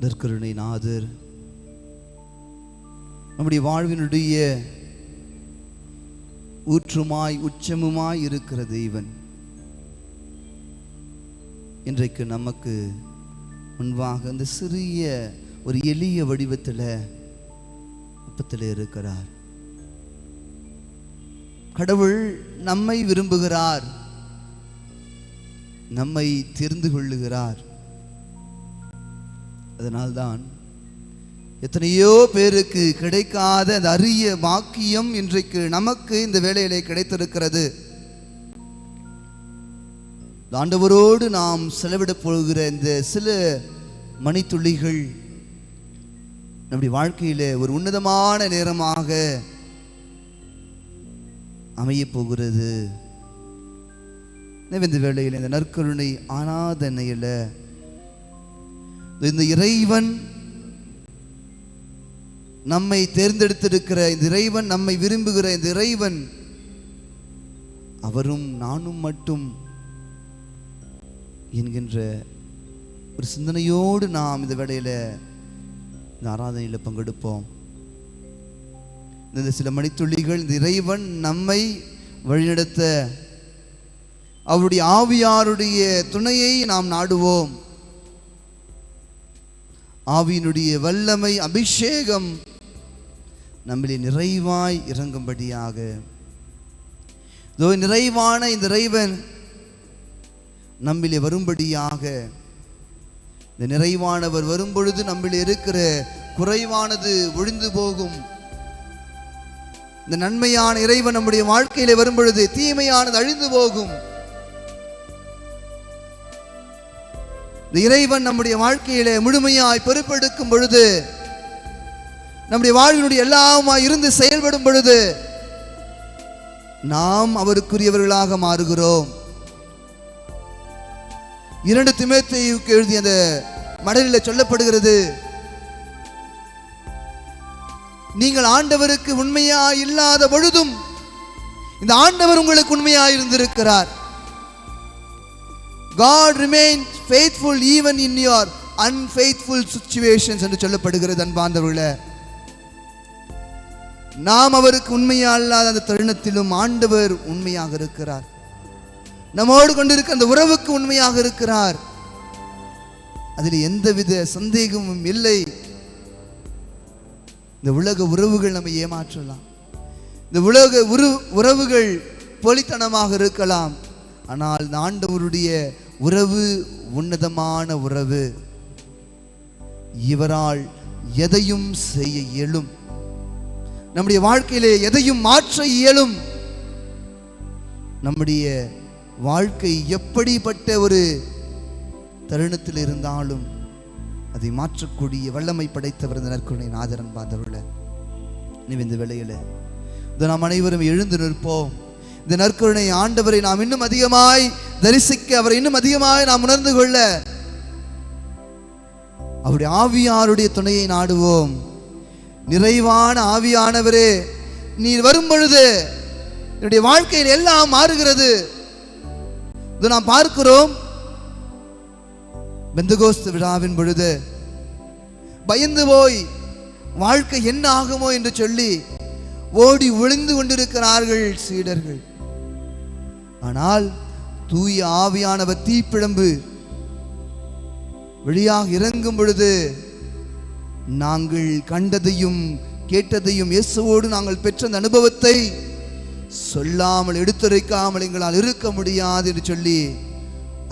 நற்கருணை நாதர் நம்முடைய வாழ்வினுடைய ஊற்றுமாய் உச்சமுமாய் இருக்கிற தெய்வன் இன்றைக்கு நமக்கு முன்பாக அந்த சிறிய ஒரு எளிய வடிவத்தில் அப்பத்தில் இருக்கிறார். கடவுள் நம்மை விரும்புகிறார், நம்மை தெரிந்து கொள்ளுகிறார். அதனால்தான் எத்தனையோ பேருக்கு கிடைக்காத அந்த அரிய பாக்கியம் இன்றைக்கு நமக்கு இந்த வேளையிலே கிடைத்திருக்கிறது. ஆண்டவரோடு நாம் செலவிட போகிற இந்த சில மணித்துளிகள் நம்முடைய வாழ்க்கையிலே ஒரு உன்னதமான நேரமாக அமைய போகிறது. இந்த வேளையில் இந்த நற்கருணை ஆராதனையில இந்த இறைவன் நம்மை தேர்ந்தெடுத்திருக்கிற இந்த இறைவன், நம்மை விரும்புகிற இந்த இறைவன், அவரும் நானும் மட்டும் என்கின்ற ஒரு சிந்தனையோடு நாம் இந்த வேளையில இந்த ஆராதனையில் பங்கெடுப்போம். இந்த சில மணித்துளிகள் இந்த இறைவன் நம்மை வழிநடத்த அவருடைய ஆவியாருடைய துணையை நாம் நாடுவோம். ஆவியினுடைய வல்லமை, அபிஷேகம் நம்மளே நிறைவாய் இறங்கும்படியாக நிறைவான இந்த இறைவன் நம்மிலே வரும்படியாக, இந்த நிறைவானவர் வரும்பொழுது நம்மிலே இருக்கிற குறைவானது ஒழிந்து போகும். இந்த நன்மையான இறைவன் நம்முடைய வாழ்க்கையிலே வரும்பொழுது தீமையானது அழிந்து போகும். இந்த இறைவன் நம்முடைய வாழ்க்கையிலே முழுமையாய் பொறுப்பெடுக்கும் பொழுது, நம்முடைய வாழ்வினுடைய எல்லாமாய் இருந்து செயல்படும் பொழுது நாம் அவருக்குரியவர்களாக மாறுகிறோம். 2 தீமோத்தேயுவுக்கு எழுதிய அந்த மடலில் சொல்லப்படுகிறது, நீங்கள் ஆண்டவருக்கு உண்மையாய் இல்லாத பொழுதும் இந்த ஆண்டவர் உங்களுக்கு உண்மையாய் இருந்திருக்கிறார். God remains faithful even in your unfaithful situations என்று சொல்லப்படுகிறது. அன்பார்ந்தவர்களே, நாம் அவருக்கு உண்மையா இல்லாத அந்த தருணத்திலும் ஆண்டவர் உண்மையாக இருக்கிறார். நம்மோடு கொண்டிருக்க அந்த உறவுக்கு உண்மையாக இருக்கிறார். அதில் எந்தவித சந்தேகமும் இல்லை. இந்த உலக உறவுகள் நம்மை ஏமாற்றலாம், இந்த உலக உறவுகள் போலித்தனமாக இருக்கலாம். ஆனால் இந்த ஆண்டவருடைய உறவு உன்னதமான உறவு. இவரால் எதையும் செய்ய இயலும், நம்முடைய வாழ்க்கையிலே எதையும் மாற்ற இயலும். நம்முடைய வாழ்க்கை எப்படிப்பட்ட ஒரு தருணத்தில் இருந்தாலும் அதை மாற்றக்கூடிய வல்லமை படைத்தவர் இந்த நற்கருணை நாதரன். பாந்தவர்களே, இந்த வேளையில நாம் அனைவரும் எழுந்து நிற்போம். இந்த நற்கருணை ஆண்டவரை நாம் இன்னும் அதிகமாய் தரிசிக்க, அவரை இன்னும் அதிகமாய் நாம் உணர்ந்து கொள்ள அவருடைய ஆவியாருடைய துணையை நாடுவோம். நிறைவான ஆவியானவரே, நீர் வரும் பொழுது என்னுடைய வாழ்க்கையில் எல்லாம் மாறுகிறது. நாம் பார்க்கிறோம், பெந்தகோஸ்து விழாவின் பொழுது பயந்து போய் வாழ்க்கை என்ன ஆகுமோ என்று சொல்லி ஓடி ஒளிந்து கொண்டிருக்கிறார்கள் சீடர்கள். ஆனால் தூய ஆவியானவர் தீப்பிழம்பு வழியாக இறங்கும் பொழுது நாங்கள் கண்டதையும் கேட்டதையும் இயேசுவோடு நாங்கள் பெற்ற அந்த அனுபவத்தை சொல்லாமல் எடுத்துரைக்காமல் எங்களால் இருக்க முடியாது என்று சொல்லி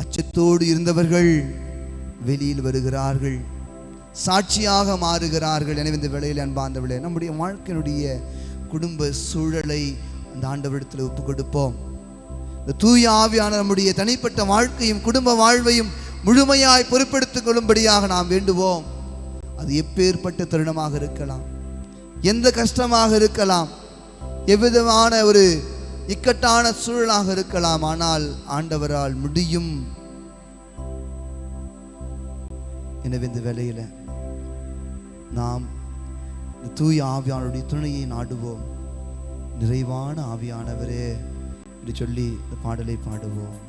அச்சத்தோடு இருந்தவர்கள் வெளியில் வருகிறார்கள், சாட்சியாக மாறுகிறார்கள். எனவே இந்த வேளையில் அன்பார்ந்தவர்களே, நம்முடைய வாழ்க்கையினுடைய குடும்ப சூழலை அந்த ஆண்டவரிடத்தில் ஒப்புக் கொடுப்போம். இந்த தூய ஆவியான நம்முடைய தனிப்பட்ட வாழ்க்கையும் குடும்ப வாழ்வையும் முழுமையாய் பொறுப்பெடுத்துக் கொள்ளும்படியாக நாம் வேண்டுவோம். அது எப்பேற்பட்ட தருணமாக இருக்கலாம், எந்த கஷ்டமாக இருக்கலாம், எவ்விதமான ஒரு இக்கட்டான சூழலாக இருக்கலாம். ஆனால் ஆண்டவரால் முடியும். எனவே இந்த வேளையில நாம் தூய ஆவியானுடைய துணையை நாடுவோம். நிறைவான ஆவியானவரே என்று சொல்லி இந்த பாடலை பாடுவோம்.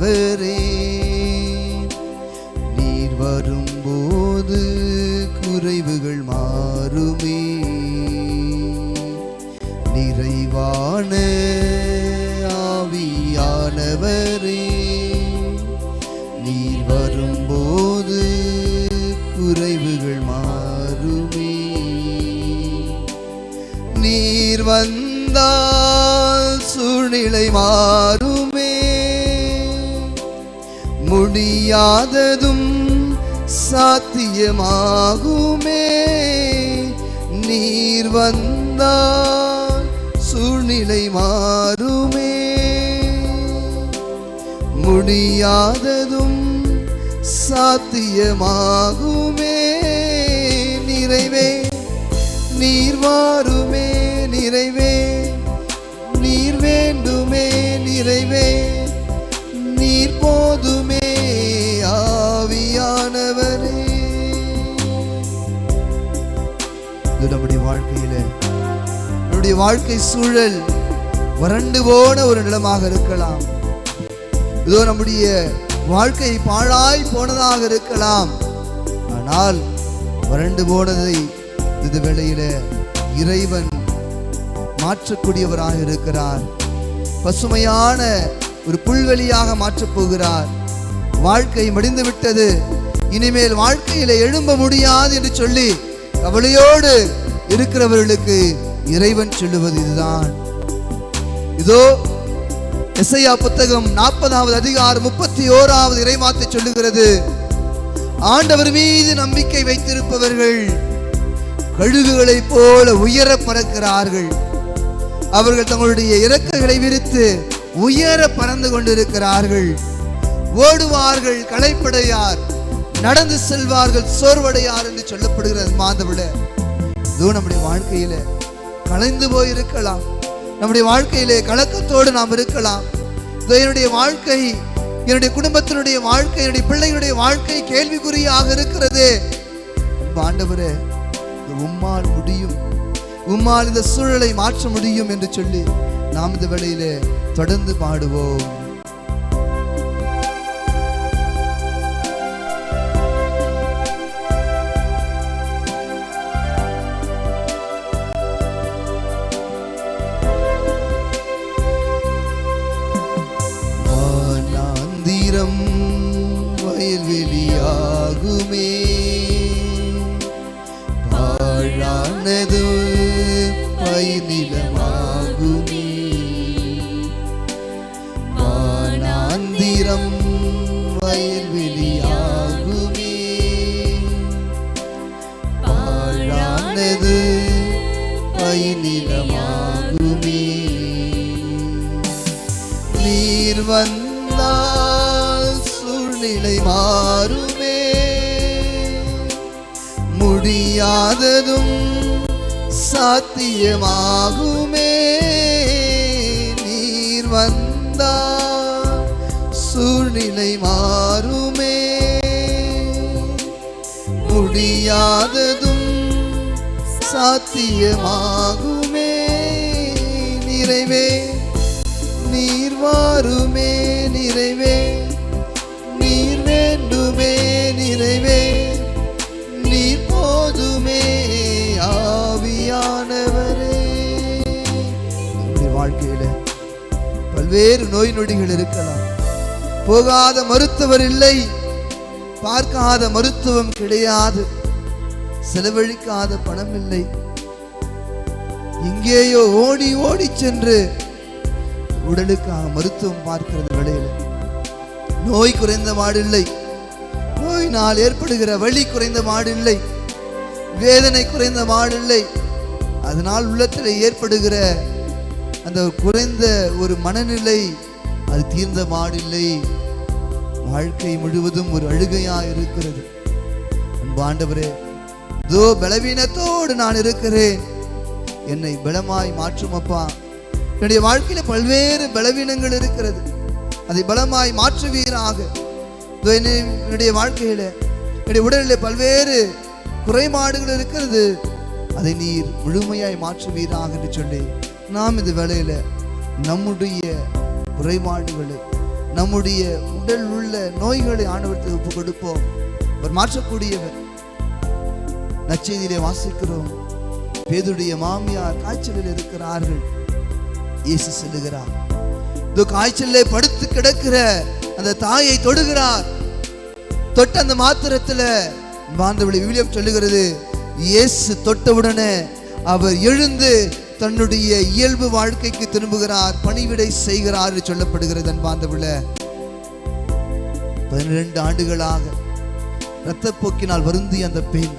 ஆவியானவரே, நீர் வரும்போது குறைவுகள் மாறுமே. நிறைவான ஆவியானவரே, நீர் வரும்போது குறைவுகள் மாறுமே. நீர் வந்தால் சூழ்நிலை மாறுமே. முடியாததும் சாத்தியமாகுமே. நீர் வந்தால் சூழ்நிலை மாறுமே. முடியாததும் சாத்தியமாகுமே. நிறைவே நீர் வாருமே. நிறைவே நீர் வேண்டுமே. நிறைவே நீர் போதுமே. ஆவியானவரே, இது நம்முடைய வாழ்க்கையில, நம்முடைய வாழ்க்கை சூழல் வறண்டு போன ஒரு நிலமாக இருக்கலாம். இதோ நம்முடைய வாழ்க்கை பாழாய் போனதாக இருக்கலாம். ஆனால் வறண்டு போனதை இந்த வேளையில இறைவன் மாற்றக்கூடியவராக இருக்கிறார். பசுமையான ஒரு புல்வெளியாக மாற்றப் போகிறார். வாழ்க்கை முடிந்து விட்டது, இனிமேல் வாழ்க்கையில எழும்ப முடியாது என்று சொல்லி கவலையோடு இருக்கிறவர்களுக்கு இறைவன் சொல்லுவது இதுதான். இதோ எசையா புத்தகம் 40வது அதிகாரம் 31வது இறைவார்த்தை சொல்லுகிறது, ஆண்டவர் மீது நம்பிக்கை வைத்திருப்பவர்கள் கழுகுகளைப் போல உயர பறக்கிறார்கள். அவர்கள் தங்களுடைய இறக்கைகளை விரித்து உயர பறந்து கொண்டிருக்கிறார்கள். ஓடுவார்கள், களைப்படையார், நடந்து செல்வார்கள், சோர்வடையார் என்று சொல்லப்படுகிறது. மாதவிட இதோ நம்முடைய வாழ்க்கையில கலைந்து போயிருக்கலாம். நம்முடைய வாழ்க்கையிலே கலக்கத்தோடு நாம் இருக்கலாம். என்னுடைய வாழ்க்கை, என்னுடைய குடும்பத்தினுடைய வாழ்க்கை, என்னுடைய பிள்ளைகளுடைய வாழ்க்கை கேள்விக்குறியாக இருக்கிறது. ஆண்டவரே, உம்மால் முடியும், உம்மால் இந்த சூழலை மாற்ற முடியும் என்று சொல்லி நாம் இந்த வேளையிலே தொடர்ந்து பாடுவோம். வானாந்திரம் வயல்வெளியாகுமே, பாழானது பயிர்நிலமாகுமே. வானாந்திரம் வயல்வெளியாகுமே, பாழானது பயிர்நிலமாகுமே. நீர் வந்தால் சூழ்நிலை மாறுமே. முடியாததும் சாத்தியமாகுமே. நீர் வந்தால் சூழ்நிலை மாறுமே. முடியாததும் சாத்தியமாகுமே. நிறைவே நீர் வாருமே. நிறைவே நீர் வேண்டுமே. நிறைவே நீர் போதுமே. ஆவியானவரே, வாழ்க்கையில பல்வேறு நோய் நொடிகள் இருக்கலாம். போகாத மருத்துவர் இல்லை, பார்க்காத மருத்துவம் கிடையாது, செலவழிக்காத பணம் இல்லை. எங்கேயோ ஓடி ஓடி சென்று உடலுக்காக மருத்துவம் பார்க்கிறது வேளையில நோய் குறைந்த மாடில்லை, நோயினால் ஏற்படுகிற வலி குறைந்த மாடில்லை, வேதனை குறைந்த மாடில்லை. அதனால் உள்ளத்தில் ஏற்படுகிற அந்த குறைந்த ஒரு மனநிலை அது தீர்ந்த மாடில்லை. வாழ்க்கை முழுவதும் ஒரு அழுகையா இருக்கிறது. ஆண்டவரே, இதோ பலவீனத்தோடு நான் இருக்கிறேன், என்னை பலமாய் மாற்றும் அப்பா. என்னுடைய வாழ்க்கையில பல்வேறு பலவீனங்கள் இருக்கிறது, அதை பலமாய் மாற்றுவீராக. என்னுடைய வாழ்க்கையில, என்னுடைய உடலிலே பல்வேறு குறைபாடுகள் இருக்கிறது, அதை நீர் முழுமையாய் மாற்றுவீராக என்று சொல்லி நாம் இந்த வேளையில நம்முடைய குறைபாடுகளை, நம்முடைய உடல் உள்ள நோய்களை ஆண்டவருக்கு ஒப்பு கொடுப்போம். அவர் மாற்றக்கூடியவர். நற்செய்தியிலே வாசிக்கிறோம், பேதுருடைய மாமியார் காய்ச்சலில் இருக்கிறார்கள். இயேசு சொல்லுகிறார், இந்த காய்ச்சலிலே படுத்து கிடக்கிற அந்த தாயை தொடுகிறார். தொட்ட அந்த மாத்திரத்தில் விவிலியம் சொல்லுகிறது, இயேசு தொட்டவுடனே அவர் எழுந்து தன்னுடைய இயல்பு வாழ்க்கைக்கு திரும்புகிறார், பணிவிடை செய்கிறார் என்று சொல்லப்படுகிறது. அன்பார்ந்தவர்களே, 12 ஆண்டுகளாக இரத்தப்போக்கினால் வருந்திய அந்த பெண்,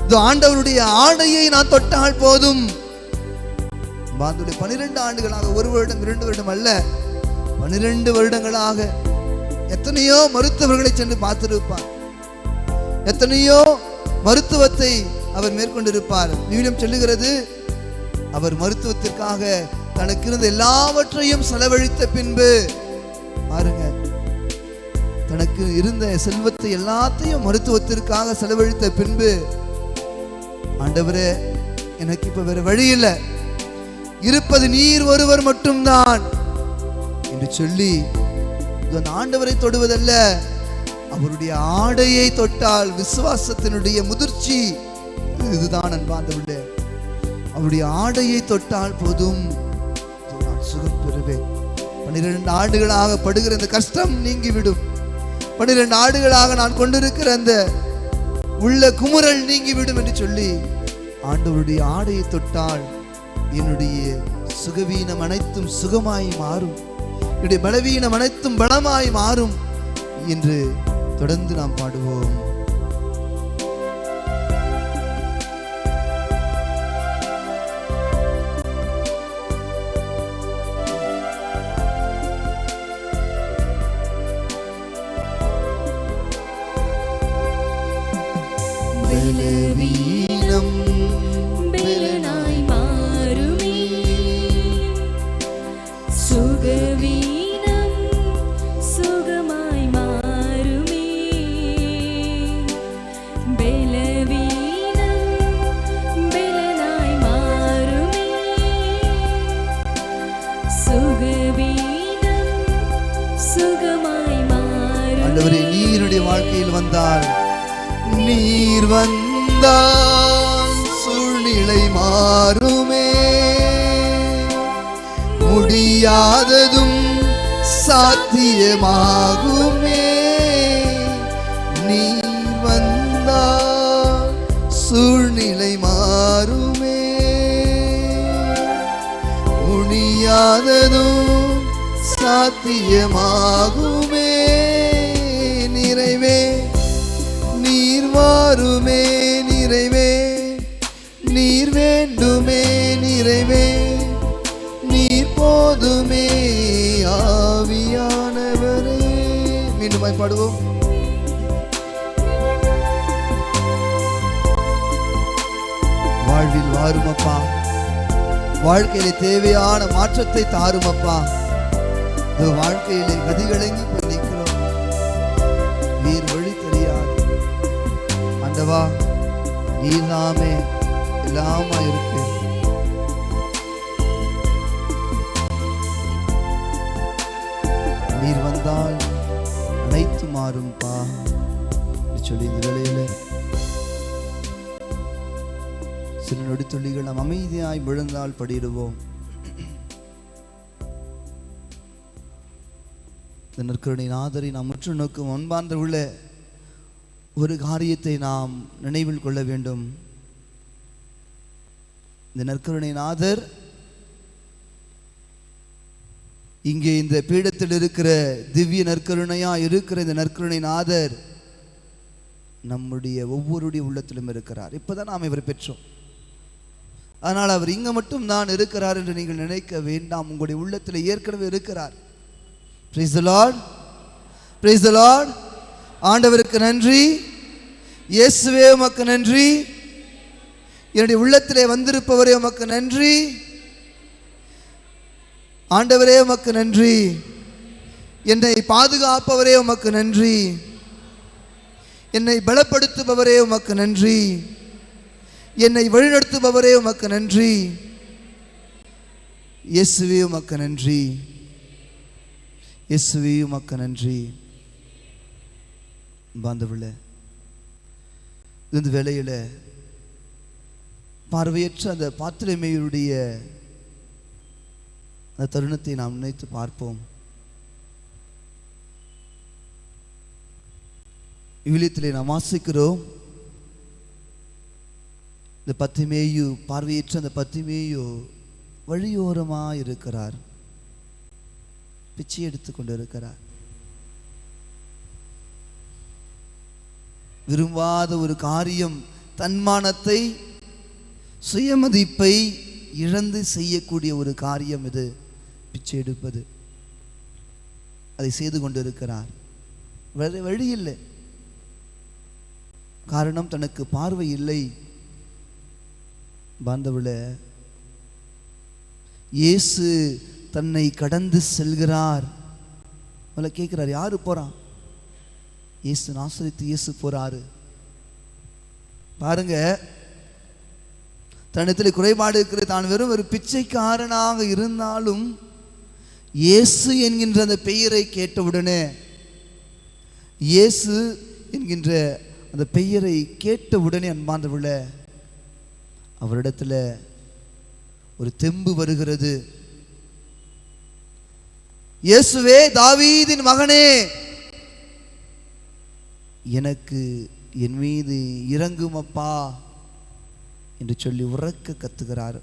இந்த ஆண்டவருடைய ஆடையை நான் தொட்டால் போதும். 12 ஆண்டுகளாக, 1 வருடம் 2 வருடம் அல்ல, 12 வருடங்களாக எத்தனையோ மருத்துவர்களை சென்று பார்த்திருப்பார். எத்தனையோ மருத்துவத்தை அவர் மேற்கொண்டிருப்பார். விவிலியம் சொல்லுகிறது, அவர் மருத்துவத்திற்காக தனக்கு இருந்த எல்லாவற்றையும் செலவழித்த பின்பு, பாருங்க, தனக்கு இருந்த செல்வத்தை எல்லாத்தையும் மருத்துவத்திற்காக செலவழித்த பின்பு, ஆண்டவரே, எனக்கு இப்ப வேற வழி இல்லை, இருப்பது நீர் ஒருவர் மட்டும்தான் என்று சொல்லி அந்த ஆண்டவரை தொடுவதல்ல, அவருடைய ஆடையை தொட்டால் விசுவாசத்தினுடைய முதிர்ச்சி இதுதான். அன்பார்ந்தவர்களே, அவருடைய ஆடையை தொட்டால் போதும், நான் சுகம் பெறுவேன். 12 ஆண்டுகளாக படுகிற இந்த கஷ்டம் நீங்கிவிடும். 12 ஆண்டுகளாக நான் கொண்டிருக்கிற அந்த உள்ள குமுறல் நீங்கிவிடும் என்று சொல்லி ஆண்டவருடைய ஆடையை தொட்டால் என்னுடைய சுகவீனம் அனைத்தும் சுகமாய் மாறும், என்னுடைய பலவீனம் அனைத்தும் பலமாய் மாறும் என்று தொடர்ந்து நாம் பாடுவோம். பலவீனம் பலனாய் மாறுமே, சுகவீனம் சுகமாய் மாறுமே, பலவீனம் பலனாய் மாறுமே, சுகவீனம் சுகமாய் மாறுமே. ஆண்டவரே, நீருடைய வாழ்க்கையில் வந்தார், நீர் வந்தால் சூழ்நிலை மாறுமே, முடியாததும் சாத்தியமாகுமே. நீர் வந்தால் சூழ்நிலை மாறுமே, முடியாததும் சாத்தியமாகுமே. நிறைவே நீர் வாருமே, நிறைவே நீர் வேண்டுமே, நிறைவே நீர் போதுமே, ஆவியானவரே. மீண்டும் பாடுவோம். வாழ்வில் வாருமப்பா, வாழ்க்கையிலே தேவையான மாற்றத்தை தாருமப்பா. இந்த வாழ்க்கையிலே கதிகலங்கி போய் நிற்கிறோம், நீர் வழி தெரியாது. ஆண்டவா, நீர் நாமே எல்லாமா இருக்கு. நீர் வந்தால் அனைத்து மாறும்பா சொல்லி இந்த வேளையில சில நொடித்துள்ளிகள் நாம் அமைதியாய் விழுந்தால் படிடுவோம். இந்த நற்கருணை நாதரை நாம் முற்று நோக்கும் முன்பார்ந்த உள்ள ஒரு காரியத்தை நாம் நினைவில் கொள்ள வேண்டும். இந்த நற்கருணை நாதர் இங்கே இந்த பீடத்தில் இருக்கிற திவ்ய நற்கருணையா இருக்கிற இந்த நற்கருணை நாதர் நம்முடைய ஒவ்வொருடைய உள்ளத்திலும் இருக்கிறார். இப்பதான் நாம் இவரை பெற்றோம், ஆனால் அவர் இங்க மட்டும் தான் இருக்கிறார் என்று நீங்கள் நினைக்க வேண்டாம். உங்களுடைய உள்ளத்தில் ஏற்கனவே இருக்கிறார். Praise the Lord, praise the Lord. ஆண்டவருக்கு நன்றி, இயேசுவே உமக்கு நன்றி, என்னுடைய உள்ளத்திலே வந்திருப்பவரே உமக்கு நன்றி. ஆண்டவரே உமக்கு நன்றி, என்னை பாதுகாப்பவரே உமக்கு நன்றி, என்னை பலப்படுத்துபவரே உமக்கு நன்றி, என்னை வழிநடத்துபவரே உமக்கு நன்றி. இயேசுவே உமக்கு நன்றி. இயேசுவே உமக்கு நன்றி. பாந்தவில்லை இந்த வேளையில பார்வையற்ற அந்த பாத்திரமேயுடைய அந்த தருணத்தை நாம் நினைத்து பார்ப்போம். இவ்விலியத்திலே நாம் வாசிக்கிறோம், இந்த பத்திமேயு, பார்வையற்ற அந்த பத்திமேயு வழியோரமாக இருக்கிறார், பிச்சை எடுத்து கொண்டு இருக்கிறார். விரும்பாத ஒரு காரியம், தன்மானத்தை, சுயமதிப்பை இழந்து செய்யக்கூடிய ஒரு காரியம் இது, பிச்சை எடுப்பது. அதை செய்து கொண்டு இருக்கிறார். வேறு வழி இல்லை. காரணம், தனக்கு பார்வை இல்லை. பாந்தவுல இயேசு தன்னை கடந்து செல்கிறார். முதல்ல கேட்கிறார், யாரு போறான்? இயேசு, நாசரேத்து இயேசு போறாரு. பாருங்க, தன்னிடத்தில் குறைபாடு இருக்கிற, தான் வெறும் ஒரு பிச்சைக்காரனாக இருந்தாலும் இயேசு என்கின்ற அந்த பெயரை கேட்டவுடனே, இயேசு என்கின்ற அந்த பெயரை கேட்டவுடனே அன்பார்ந்தவர்கள அவரிடத்துல ஒரு தெம்பு வருகிறது. இயேசுவே, தாவீதின் மகனே, எனக்கு என் மீது இரங்கும் அப்பா என்று சொல்லி உரக்க கத்துகிறார்.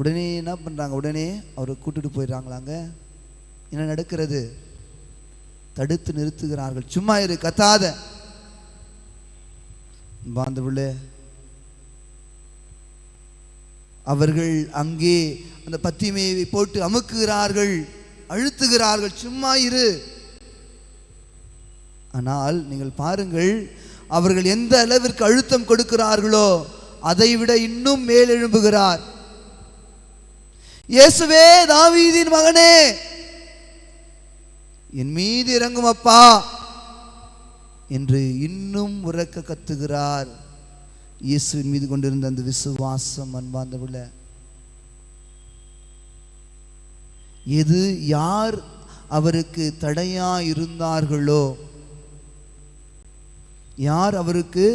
உடனே என்ன பண்றாங்க? உடனே அவரை கூட்டிட்டு போயிடுறாங்களாங்க. என்ன நடக்கிறது? தடுத்து நிறுத்துகிறார்கள். சும்மா இரு, கத்தாத. பாந்தவுள்ளே அவர்கள் அங்கே அந்த பத்திமையை போட்டு அமுக்குகிறார்கள், அழுத்துகிறார்கள். சும்மா இரு. ஆனால் நீங்கள் பாருங்கள், அவர்கள் எந்த அளவிற்கு அழுத்தம் கொடுக்கிறார்களோ அதை விட இன்னும் மேலெழும்புகிறார். இயேசுவே, தாவீதின் மகனே, என் மீது இறங்கும் அப்பா என்று இன்னும் உரக்க கத்துகிறார். இயேசுவின் மீது கொண்டிருந்த அந்த விசுவாசம் அன்பார்ந்தவர்கள, எது யார் அவருக்கு தடையா இருந்தார்களோ, யார் அவருக்கு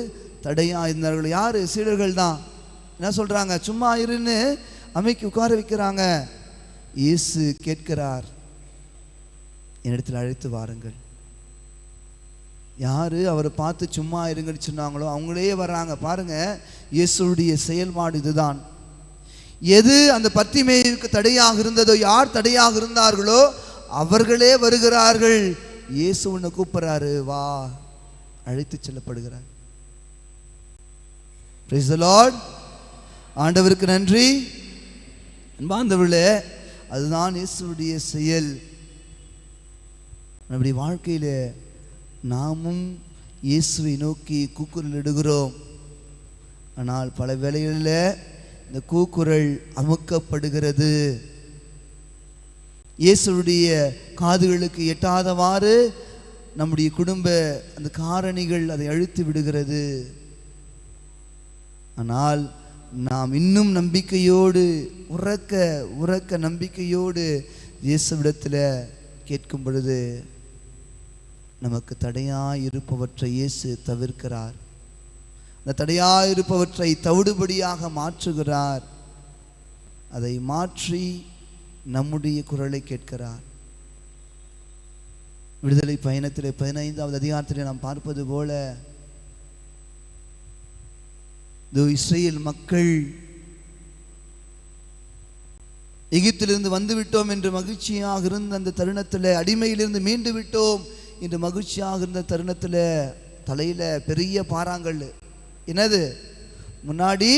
தடையா இருந்தார்களோ, யாரு? சீடர்கள் தான். என்ன சொல்றாங்க? சும்மா இருன்னு அமைக்கி உட்கார வைக்கிறாங்க. இயேசு கேட்கிறார், என்னிடத்தில் அழைத்து வாருங்கள். யாரு அவரை பார்த்து சும்மா இருங்கன்னு சொன்னாங்களோ அவங்களே வர்றாங்க. பாருங்க, இயேசுடைய செயல்பாடு இதுதான். எது அந்த பத்திமேயுக்கு தடையாக இருந்ததோ, யார் தடையாக இருந்தார்களோ அவர்களே வருகிறார்கள். இயேசு உன்னை கூப்பிடுறாரு, வா, அழைத்து செல்லப்படுகிறார். Praise the Lord. ஆண்டவருக்கு நன்றி. அன்பார்ந்தவர்களே, அதுதான் இயேசுடைய செயல். நம்முடைய வாழ்க்கையில நாமும் இயேசுவை நோக்கி கூக்குரல் இடுகிறோம். ஆனால் பல வேளைகளில் இந்த கூக்குரல் அமுக்கப்படுகிறது. இயேசுடைய காதுகளுக்கு எட்டாதவாறு நம்முடைய குடும்ப அந்த காரணிகள் அதை அழுத்தி விடுகிறது. ஆனால் நாம் இன்னும் நம்பிக்கையோடு, உரக்க நம்பிக்கையோடு இயேசுவிடத்தில் கேட்கும் பொழுது நமக்கு தடையாய் இருப்பவற்றை இயேசு தவிர்க்கிறார். அந்த தடையாய் இருப்பவற்றை தவிடுபடியாக மாற்றுகிறார். அதை மாற்றி நம்முடைய குரலை கேட்கிறார். விடுதலை பயணத்திலே 15வது அதிகாரத்திலே நாம் பார்ப்பது போல, இஸ்ரேல் மக்கள் எகிப்திலிருந்து வந்து விட்டோம் என்று மகிழ்ச்சியாக இருந்த அந்த தருணத்தில், அடிமையிலிருந்து மீண்டு விட்டோம் என்று மகிழ்ச்சியாக இருந்த தருணத்தில், தலையில பெரிய பாறாங்கல். என்னது? முன்னாடி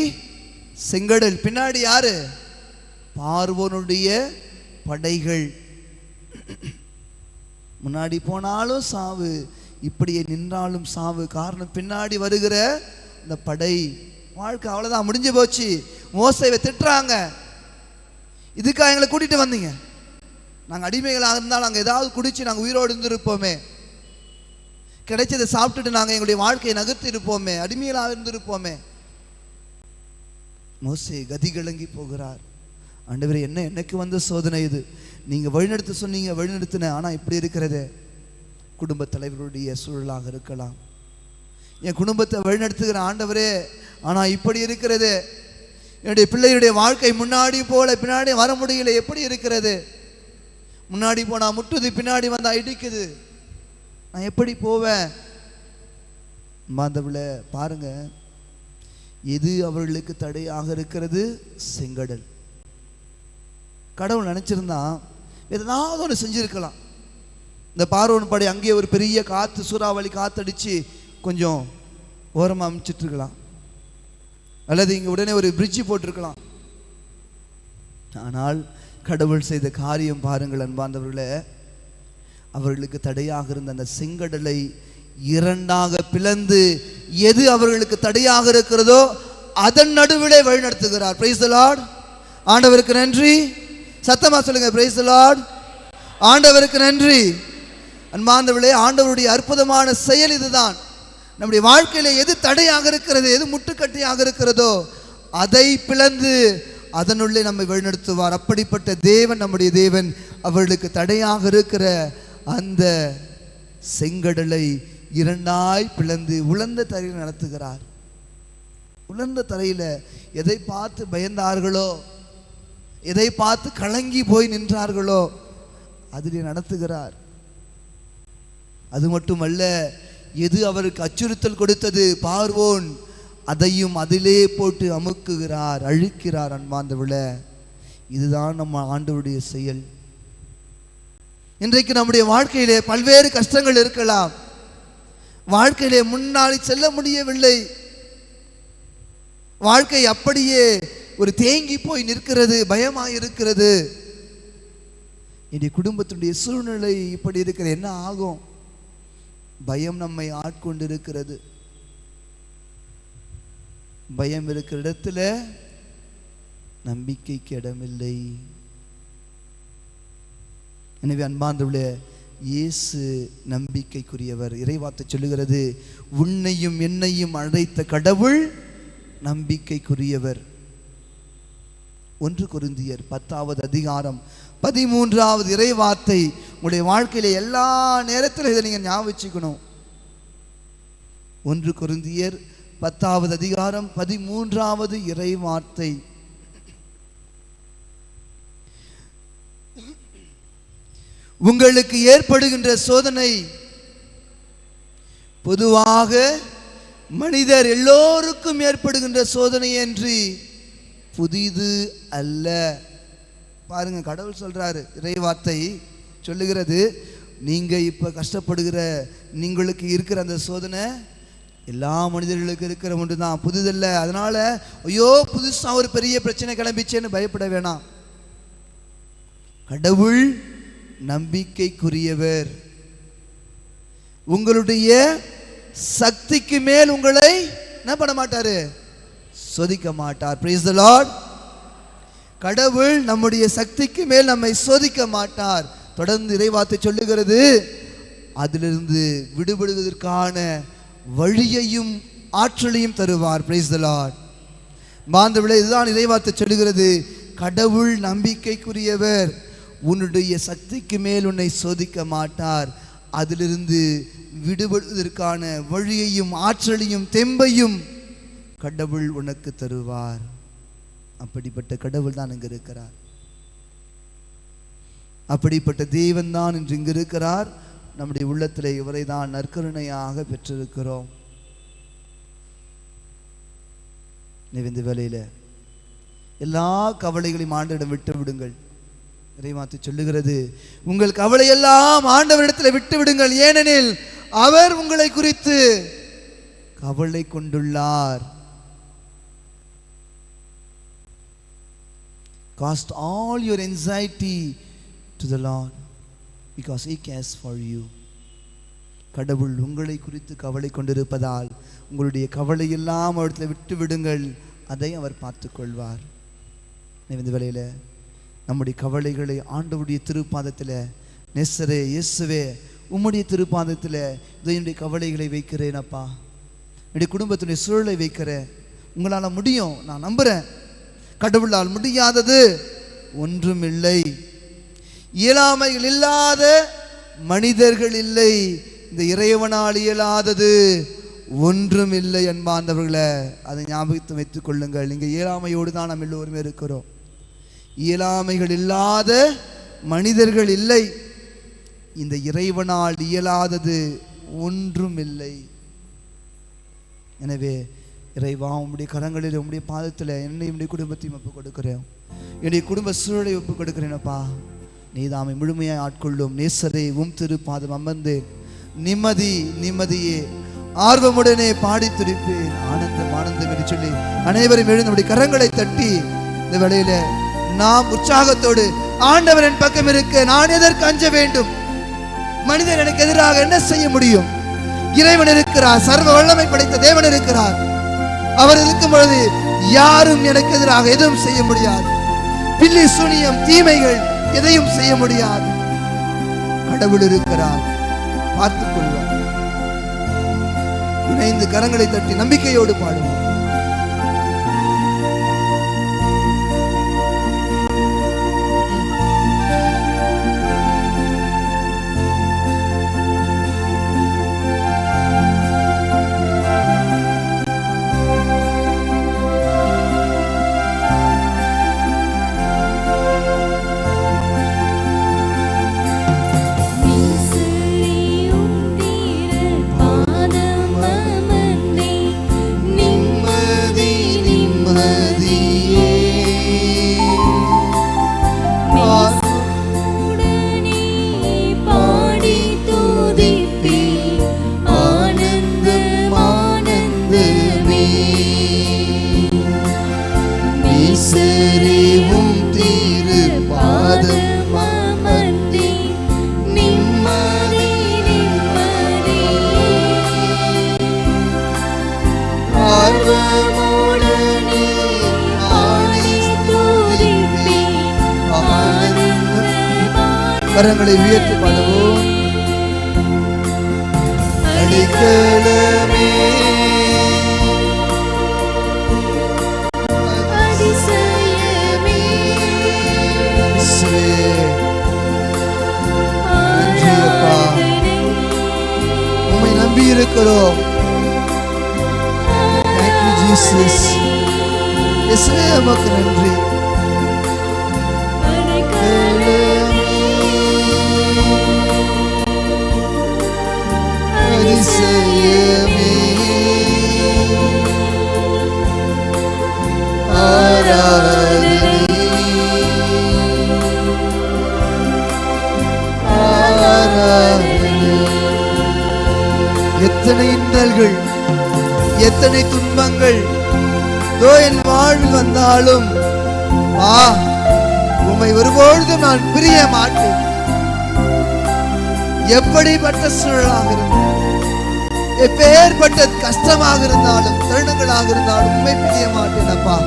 செங்கடல், பின்னாடி யாரு? பார்வோனுடைய படைகள். முன்னாடி போனாலும் சாவு, இப்படியே நின்றாலும் சாவு. காரணம், பின்னாடி வருகிற இந்த படை. வாழ்க்கை அவ்வளவுதான், முடிஞ்சு போச்சு. மோசேவை திட்டுறாங்க, இதுக்காக எங்களை கூட்டிட்டு வந்தீங்க? நாங்கள் அடிமைகளாக இருந்தால் நாங்கள் ஏதாவது குடிச்சு நாங்கள் உயிரோடு இருந்திருப்போமே, கிடைச்சதை சாப்பிட்டுட்டு நாங்கள் எங்களுடைய வாழ்க்கையை நகர்த்தி இருப்போமே, அடிமைகளாக இருந்திருப்போமே. மோசே கதி கலங்கி போகிறார். ஆண்டவரே, எனக்கு வந்த சோதனை இது. நீங்கள் வழிநடத்த சொன்னீங்க, வழிநடத்தின. ஆனால் இப்படி இருக்கிறதே. குடும்ப தலைவருடைய சூழலாக இருக்கலாம். என் குடும்பத்தை வழிநடத்துகிற ஆண்டவரே, ஆனால் இப்படி இருக்கிறது. என்னுடைய பிள்ளையுடைய வாழ்க்கை முன்னாடி போல பின்னாடி வர முடியல. எப்படி இருக்கிறது? முன்னாடி போனால் முட்டுது, பின்னாடி வந்தால் இடிக்குது. நான் எப்படி போவேன்? மாந்தவில பாருங்க, எது அவர்களுக்கு தடையாக இருக்கிறது? செங்கடல். கடவுள் நினைச்சிருந்தா ஏதாவது ஒன்று செஞ்சிருக்கலாம். இந்த பார்வோன் படை அங்கேயே ஒரு பெரிய காற்று, சூறாவளி காத்தடிச்சு கொஞ்சம் ஓரமாக அமைச்சிட்டு இருக்கலாம், அல்லது இங்கே உடனே ஒரு பிரிட்ஜ் போட்டிருக்கலாம். ஆனால் கடவுள் செய்த காரியம் பாருங்கள் அன்பார்ந்தவர்களே. அவர்களுக்கு தடையாக இருந்த அந்த செங்கடலை இரண்டாக பிளந்து, எது அவர்களுக்கு தடையாக இருக்கிறதோ அதன் நடுவிலே வழி நடத்துகிறார். Praise the Lord. ஆண்டவருக்கு நன்றி. சத்தமா சொல்லுங்க, பிரைஸ் தி லார்ட். ஆண்டவருக்கு நன்றி. அன்பார்ந்தவர்களே, ஆண்டவருடைய அற்புதமான செயல் இதுதான். நம்முடைய வாழ்க்கையில எது தடையாக இருக்கிறது, எது முட்டுக்கட்டையாக இருக்கிறதோ அதை பிளந்து அதனுள்ளே நம்மை வழிநடத்துவார். அப்படிப்பட்ட தேவன் நம்முடைய தேவன். அவர்களுக்கு தடையாக இருக்கிற அந்த செங்கடலை இரண்டாய் பிளந்து உலர்ந்த தரையில் நடத்துகிறார். உலர்ந்த தரையில் எதை பார்த்து பயந்தார்களோ, எதை பார்த்து கலங்கி போய் நின்றார்களோ அதிலே நடத்துகிறார். அது மட்டுமல்ல, எது அவருக்கு அச்சுறுத்தல் கொடுத்தது பார்வோன், அதையும் அதிலே போட்டு அமுக்குகிறார், அழிக்கிறார். அன்பார்ந்தவர்களே, இதுதான் நம்ம ஆண்டவருடைய செயல். இன்றைக்கு நம்முடைய வாழ்க்கையிலே பல்வேறு கஷ்டங்கள் இருக்கலாம். வாழ்க்கையிலே முன்னாடி செல்ல முடியவில்லை. வாழ்க்கை அப்படியே ஒரு தேங்கி போய் நிற்கிறது, பயமாய் இருக்கிறது. என்னுடைய குடும்பத்தினுடைய சூழ்நிலை இப்படி இருக்கிறது, என்ன ஆகும்? பயம் நம்மை ஆட்கொண்டு இருக்கிறது. பயம் இருக்கிற இடத்துல நம்பிக்கைக்கு இடமில்லை. எனவே அன்பார்ந்தவர்களே, இயேசு நம்பிக்கைக்குரியவர். இறைவார்த்தை சொல்லுகிறது, உன்னையும் என்னையும் அழைத்த கடவுள் நம்பிக்கைக்குரியவர். 1 கொரிந்தியர் 10வது அதிகாரம் 13வது இறைவார்த்தை. உங்களுடைய வாழ்க்கையில எல்லா நேரத்திலும் இதை நீங்க ஞாபகம் வச்சுக்கணும். 1 கொரிந்தியர் 10வது அதிகாரம் 13வது இறைவார்த்தை. உங்களுக்கு ஏற்படுகின்ற சோதனை பொதுவாக மனிதர் எல்லோருக்கும் ஏற்படுகின்ற சோதனை என்று புதிது அல்ல. பாருங்க, கடவுள் சொல்றாரு, இறைவார்த்தை சொல்லுகிறது, நீங்க இப்ப கஷ்டப்படுகிற உங்களுக்கு இருக்கிற அந்த சோதனை எல்லா மனிதர்களுக்கு இருக்கிற ஒன்று தான், புதிதல்ல. அதனால ஐயோ புதுசா ஒரு பெரிய பிரச்சனை கிளம்பிச்சேன்னு பயப்பட வேணாம். கடவுள் நம்பிக்கைக்குரியவர். உங்களுடைய சக்திக்கு மேல் உங்களை என்ன பண்ண மாட்டாரு? சோதிக்க மாட்டார். Praise the Lord. கடவுள் நம்முடைய சக்திக்கு மேல் நம்மை சோதிக்க மாட்டார். தொடர்ந்து இறைவார்த்தை சொல்லுகிறது, அதிலிருந்து விடுபடுவதற்கான வழியையும் ஆற்றலையும் தருவார். Praise the Lord. மாந்தவிளை, இதுதான் இறைவார்த்தை சொல்லுகிறது, கடவுள் நம்பிக்கைக்குரியவர். உன்னுடைய சக்திக்கு மேல் உன்னை சோதிக்க மாட்டார். அதிலிருந்து விடுபடுவதற்கான வழியையும் ஆற்றலையும் தெம்பையும் கடவுள் உனக்கு தருவார். அப்படிப்பட்ட கடவுள் தான் இங்கு இருக்கிறார். அப்படிப்பட்ட தேவன் தான் இன்று இங்கு இருக்கிறார். நம்முடைய உள்ளத்தில் இவரை தான் நற்கருணையாக பெற்றிருக்கிறோம். இந்த வேளையில எல்லா கவலைகளையும் ஆண்டவரிடம் விட்டு விடுங்கள். இறைவார்த்தை சொல்லுகிறது, உங்கள் கவலையெல்லாம் ஆண்டவரிடத்தில் விட்டு விடுங்கள், ஏனெனில் அவர் உங்களை குறித்து கவலை கொண்டுள்ளார். Cast all your anxiety to the Lord because he cares for you. கடவுள் உங்களை குறித்து கவலை கொண்டிருப்பதால் உங்களுடைய கவலை எல்லாம் அவரிடத்தில் விட்டு விடுங்கள், அதை அவர் பார்த்துக் கொள்வார். இந்த வேளையில நம்முடைய கவலைகளை ஆண்டவருடைய திருப்பாதத்தில், நெசரே இயேசுவே உம்முடைய திருப்பாதத்தில் என்னுடைய கவலைகளை வைக்கிறேன் அப்பா, என்னுடைய குடும்பத்துடைய சூழலை வைக்கிறேன். உங்களால் முடியும், நான் நம்புகிறேன். கடவுளால் முடியாதது ஒன்றும் இல்லை. இயலாமைகள் இல்லாத மனிதர்கள் இல்லை. இந்த இறைவனால் இயலாதது ஒன்றும் இல்லை என்பார்ந்தவர்களே, அதை ஞாபகத்து வைத்துக் கொள்ளுங்கள். இங்கே இயலாமையோடு தான் நாம் எல்லோருமே இருக்கிறோம். இயலாமைகள் இல்லாத மனிதர்கள் இல்லை. இந்த இறைவனால் இயலாதது ஒன்றும் இல்லை. எனவே இறைவா, உம்முடைய கரங்களில் உம்முடைய பாதத்தில் என்னை உம்முடைய குடும்பத்தையும் ஒப்புக் கொடுக்கிறேன். என்னுடைய குடும்ப சூழலை ஒப்புக் கொடுக்கிறேனப்பா. நீதாமை முழுமையாக ஆட்கொள்ளும். நேசரே, திரு பாதம் அமர்ந்து நிம்மதியே ஆர்வமுடனே பாடி துடிப்பேன். ஆனந்தம் ஆனந்தம் என்று சொல்லி அனைவரும் எழுந்து நம்முடைய கரங்களை தட்டி இந்த வேளையில நாம் உற்சாகத்தோடு, ஆண்டவர் என் பக்கம் இருக்க நான் எதற்கு அஞ்ச வேண்டும்? மனிதன் எனக்கு எதிராக என்ன செய்ய முடியும்? இறைவன் இருக்கிறார், சர்வ வல்லமை படைத்த தேவன் இருக்கிறார். அவர் இருக்கும் பொழுது யாரும் எனக்கு எதிராக எதுவும் செய்ய முடியாது. பில்லி சூனியம் தீமைகள் எதையும் செய்ய முடியாது. கடவுள் இருக்கிறார், பார்த்துக் கொள்வார். இணைந்து கரங்களை தட்டி நம்பிக்கையோடு பாடுவோம். கரங்களை உயர்த்தி பாடுவோம். அடிக்கலமே அதிசயமே உம்மை நம்பி இருக்கிறோம். Thank you Jesus. இயேசுவே, உமக்கு நன்றி. அதிசயமே ஆராதனை ஆராதனை. எத்தனை இன்னல்கள், எத்தனை துன்பங்கள் என் வாழ்வில் வந்தாலும் உம்மை ஒருபொழுதும் நான் பிரிய மாட்டேன். எப்படிப்பட்ட சூழலாக இருந்தாலும், எப்பேற்பட்ட கஷ்டமாக இருந்தாலும், தருணங்களாக இருந்தாலும் உண்மை பிரிய மாட்டேன் அப்பா.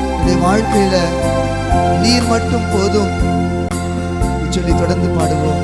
என்னுடைய வாழ்க்கையில நீர் மட்டும் போதும் சொல்லி தொடர்ந்து பாடுவோம்.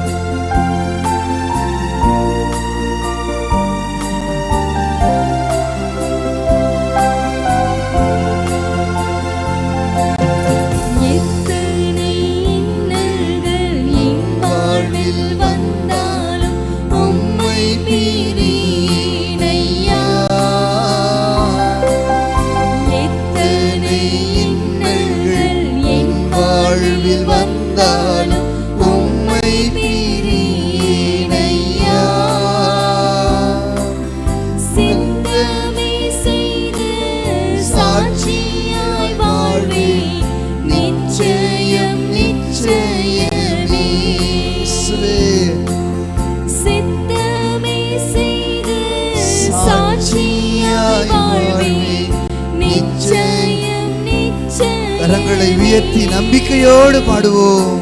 கரங்களை உயர்த்தி நம்பிக்கையோடு பாடுவோம்.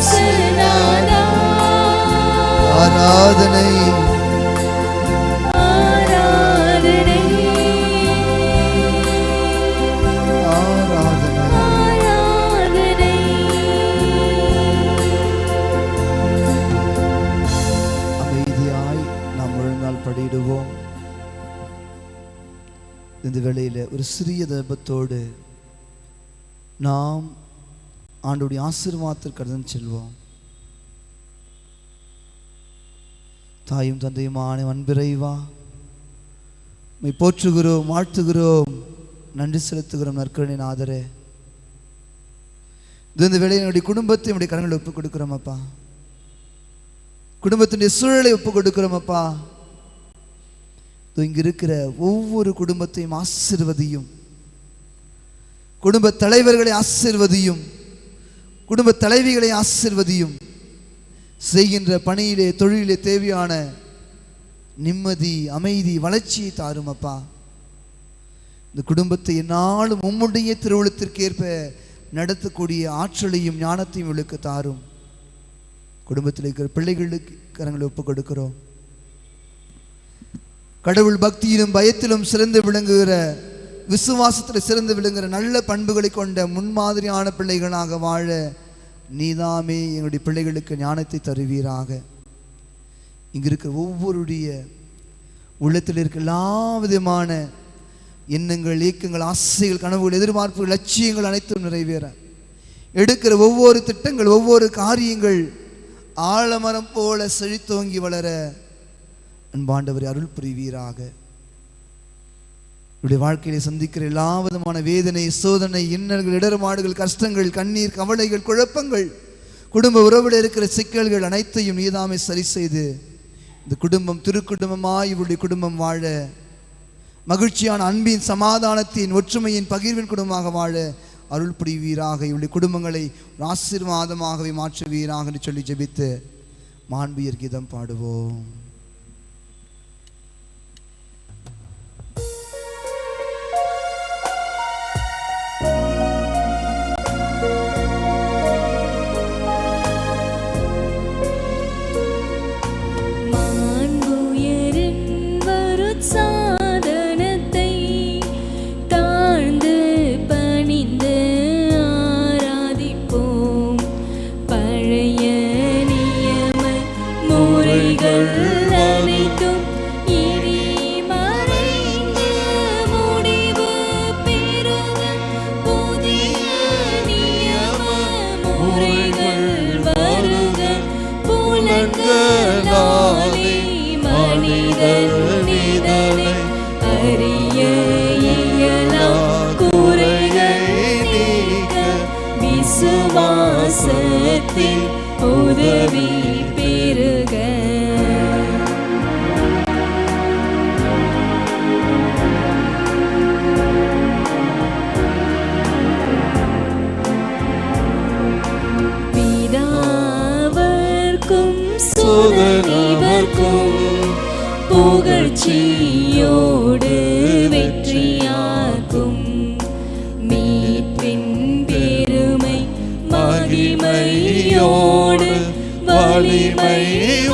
நேசநாதா ஆராதனை ஆராதனை ஆராதனை. ஆராதனை. அமைதியாய் நாம் முழங்கால் படியிடுவோம். இந்த வேளையில ஒரு சிறிய தபத்தோடு நாம் ஆண்டவருடைய ஆசீர்வாதத்திற்கு கடந்து செல்வோம். தாயும் தந்தையுமான அன்பிறைவா, உம்மை போற்றுகிறோம், வாழ்த்துகிறோம், நன்றி செலுத்துகிறோம். நற்கருணை நாதரே, இந்த வேளையில் என்னுடைய குடும்பத்தை என்னுடைய கரங்களை ஒப்புக் கொடுக்கிறோம் அப்பா. குடும்பத்தினுடைய சூழலை ஒப்புக் கொடுக்கிறோம் அப்பா. இங்க இருக்கிற ஒவ்வொரு குடும்பத்தையும் ஆசீர்வதியும், குடும்ப தலைவர்களை ஆசீர்வதியும், குடும்ப தலைவிகளை ஆசீர்வதியும். செய்கின்ற பணியிலே தொழிலே தேவையான நிம்மதி, அமைதி, வளர்ச்சியை தாரும் அப்பா. இந்த குடும்பத்தை என்னாலும் உம்முடைய திருவுளத்திற்கு ஏற்ப நடத்தக்கூடிய ஆற்றலையும் ஞானத்தையும் இவளுக்கு தாரும். குடும்பத்தில் இருக்கிற பிள்ளைகளுக்கு கரங்களை ஒப்புக் கொடுக்கிறோம். கடவுள் பக்தியிலும் பயத்திலும் சிறந்து விளங்குகிற, விசுவாசத்தில் சிறந்து விளங்குகிற நல்ல பண்புகளை கொண்ட முன்மாதிரியான பிள்ளைகளாக வாழ நீதாமே எங்களுடைய பிள்ளைகளுக்கு ஞானத்தை தருவீராக. இங்கு இருக்கிற ஒவ்வொருடைய உள்ளத்தில் இருக்கிற எல்லா விதமான எண்ணங்கள், இயக்கங்கள், ஆசைகள், கனவுகள், எதிர்பார்ப்புகள், லட்சியங்கள் அனைத்தும் நிறைவேற எடுக்கிற ஒவ்வொரு திட்டங்கள், ஒவ்வொரு காரியங்கள் ஆலமரம் போல செழித்தோங்கி வளர அன்பாண்டவரை அருள் புரிவீராக. இவருடைய வாழ்க்கையிலே சந்திக்கிற எல்லா விதமான வேதனை, சோதனை, இன்னல்கள், இடர்பாடுகள், கஷ்டங்கள், கண்ணீர், கவலைகள், குழப்பங்கள், குடும்ப உறவில் இருக்கிற சிக்கல்கள் அனைத்தையும் நீதாமே சரி செய்து இந்த குடும்பம் திருக்குடும்பமாய் இவருடைய குடும்பம் வாழ, மகிழ்ச்சியான அன்பின், சமாதானத்தின், ஒற்றுமையின், பகிர்வின் குடும்பமாக வாழ அருள் புரிவீராக. இவருடைய குடும்பங்களை ஒரு ஆசீர்வாதமாகவே மாற்றுவீராக என்று சொல்லி ஜெபித்து மாண்பியர் கீதம் பாடுவோம். உதவி பெருக பிதாவர்க்கும் சுதனிவர்க்கும் புகழ்ச்சியோடு வெற்றியாக்கும் மீட்பின் பெருமை மகிமையோடு வலிமை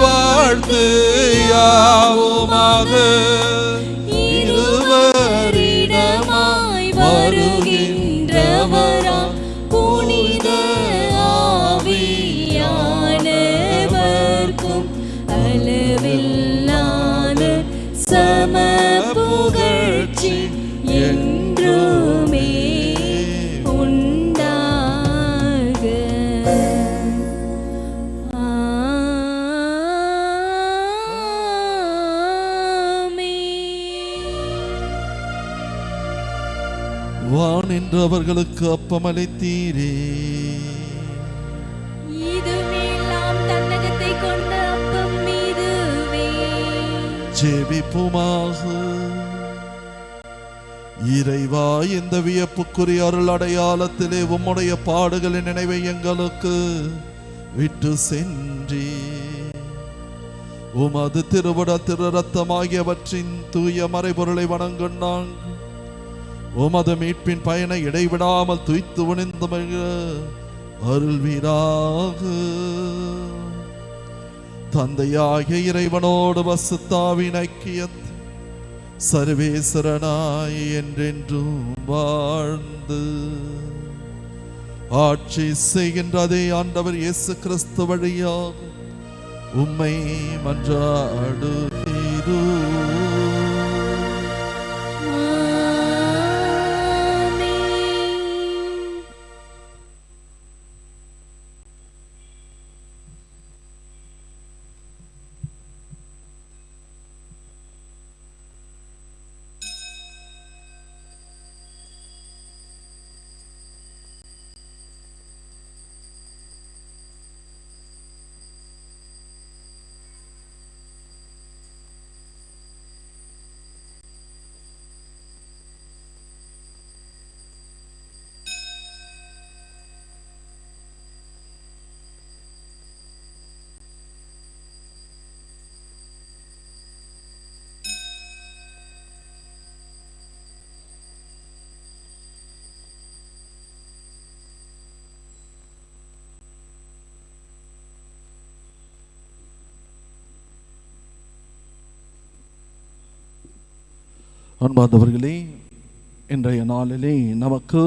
வாழ்த்து யாவுமாக இருவரிடமாய் வருகின்றவரா புனித ஆவியானவர்க்கும் அளவில்லாத சம புகழ்ச்சி என்றுமே உண்டாக. வான் என்று அவர்களுக்கு அப்பமளித்தீரே, இதுவெல்லாம் தன்னகத்தை கொண்ட அப்பம் இதுவே. ஜெபிப்புமாக. இறைவா, இந்த வியப்புக்குரிய அருள் அடையாளத்திலே உம்முடைய பாடுகளின் நினைவை எங்களுக்கு விட்டு சென்றே உமது திருவிட திரு ரத்தமாகியவற்றின் தூய மறைபொருளை வணங்கும் நாங்கள் உமது மீட்பின் பயனை இடைவிடாமல் துய்த்து உணிந்து அருள்வீராக. தந்தையாகிய இறைவனோடு பசுத்தாவின் ஐக்கியத்தில் சர்வேஸ்வரனாய் என்றென்றும் வாழ்ந்து ஆட்சி செய்கின்ற அதே ஆண்டவர் இயேசு கிறிஸ்து வழியாக உம்மை மன்றாடுகிறோம். அன்பார்ந்தவர்களே, இன்றைய நாளிலே நமக்கு